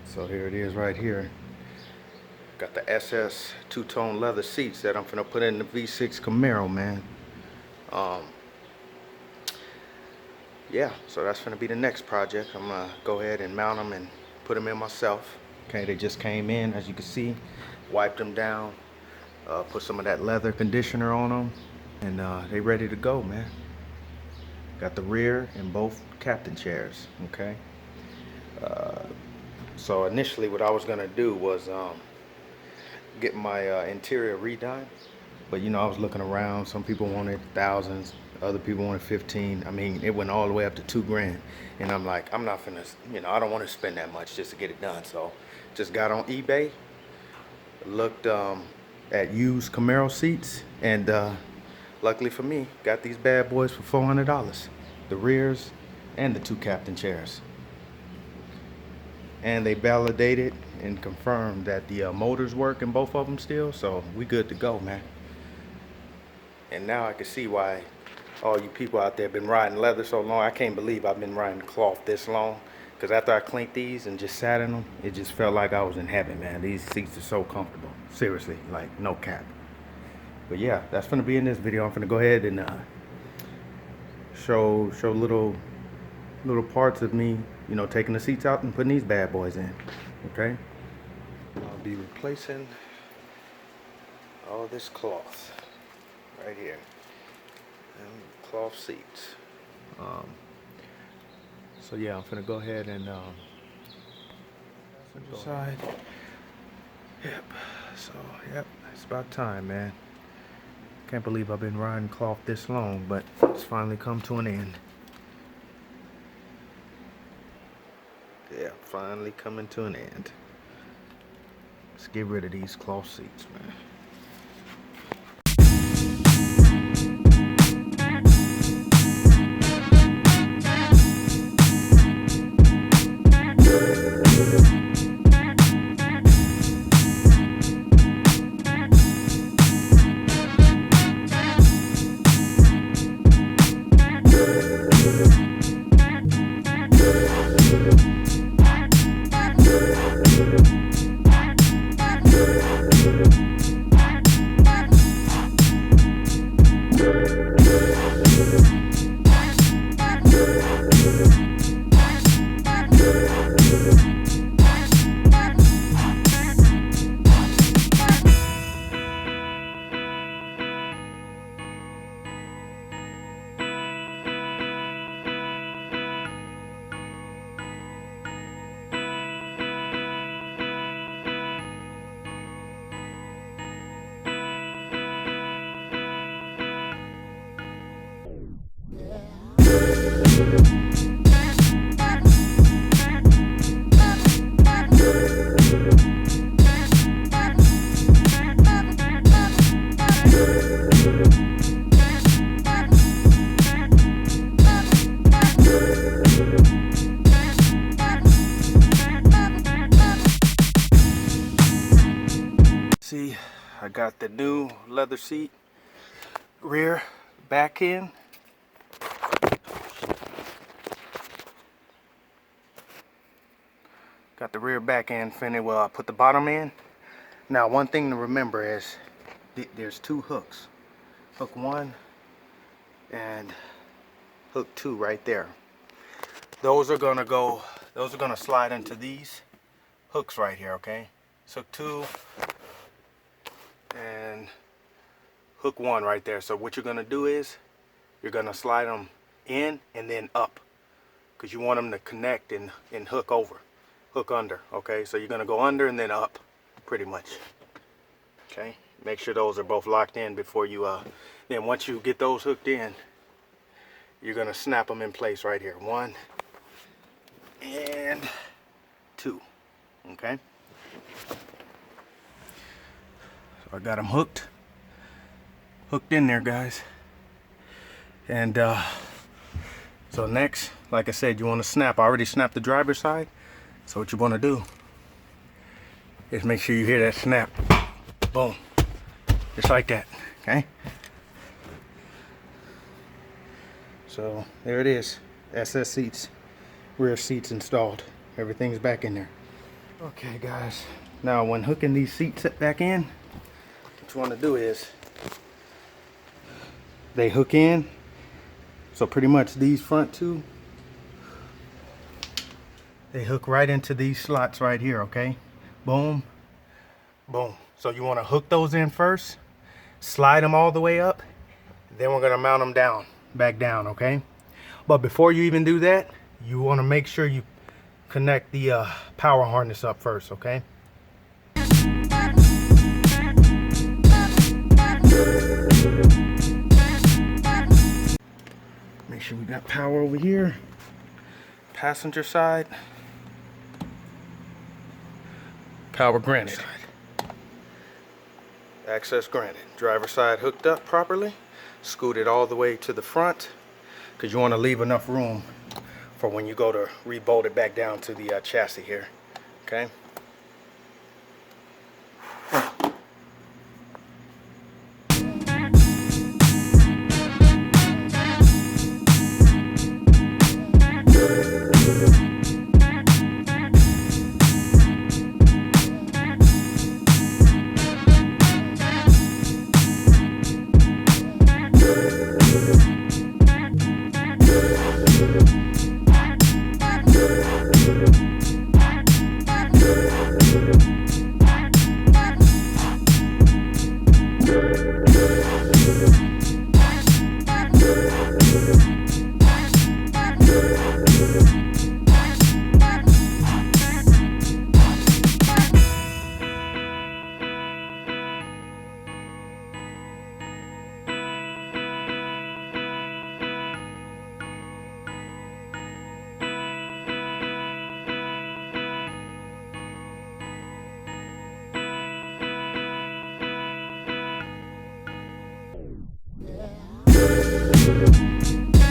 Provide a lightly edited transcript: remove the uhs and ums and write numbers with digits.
So here it is right here. Got the SS two-tone leather seats that I'm gonna put in the V6 Camaro, man. Yeah, so that's gonna be the next project. I'm gonna go ahead and mount them and put them in myself. Okay, they just came in, as you can see. Wiped them down, put some of that leather conditioner on them, and they ready to go, man. Got the rear and both captain chairs, okay? So initially what I was gonna do was get my interior redone, but you know, I was looking around. Some people wanted thousands, other people wanted 15. I mean, it went all the way up to $2,000, and I'm like, I'm not finna, you know, I don't want to spend that much just to get it done. So just got on eBay, looked at used Camaro seats, and luckily for me, got these bad boys for $400, the rears and the two captain chairs. And they validated and confirmed that the motors work in both of them still, so we good to go, man. And now I can see why all you people out there been riding leather so long. I can't believe I've been riding cloth this long, because after I cleaned these and just sat in them, it just felt like I was in heaven, man. These seats are so comfortable, seriously, like no cap. But yeah, that's gonna be in this video. I'm gonna go ahead and show little parts of me, you know, taking the seats out and putting these bad boys in. Okay, I'll be replacing all this cloth right here, and cloth seats. So yeah, I'm gonna go ahead and side. Yep. So yep, it's about time, man. Can't believe I've been riding cloth this long, but it's finally come to an end. Yeah, finally coming to an end. Let's get rid of these cloth seats, man. See, I got the new leather seat, rear, back end. Got the rear back end fitted. Well, I put the bottom in. Now, one thing to remember is there's two hooks. Hook 1 and hook 2 right there. Those are gonna slide into these hooks right here, okay? So hook 2 and hook 1 right there. So what you're gonna do is you're gonna slide them in and then up, because you want them to connect and hook under. Okay, so you're gonna go under and then up, pretty much. Okay, make sure those are both locked in before you then once you get those hooked in, you're gonna snap them in place right here. 1 and 2. Okay, so I got them hooked in there, guys, and So next, like I said, you want to snap. I already snapped the driver's side. So what you want to do is make sure you hear that snap. Boom. Just like that, okay? So there it is. SS seats, rear seats installed. Everything's back in there. Okay guys, now when hooking these seats back in, what you want to do is they hook in. So pretty much these front two, they hook right into these slots right here, okay? Boom, boom. So you want to hook those in first, slide them all the way up, then we're going to mount them down, back down, okay? But before you even do that, you want to make sure you connect the power harness up first, okay? Make sure we got power over here. Passenger side. Power granted. Access granted. Driver side hooked up properly. Scooted all the way to the front, because you want to leave enough room for when you go to rebolt it back down to the chassis here. Okay. Yeah.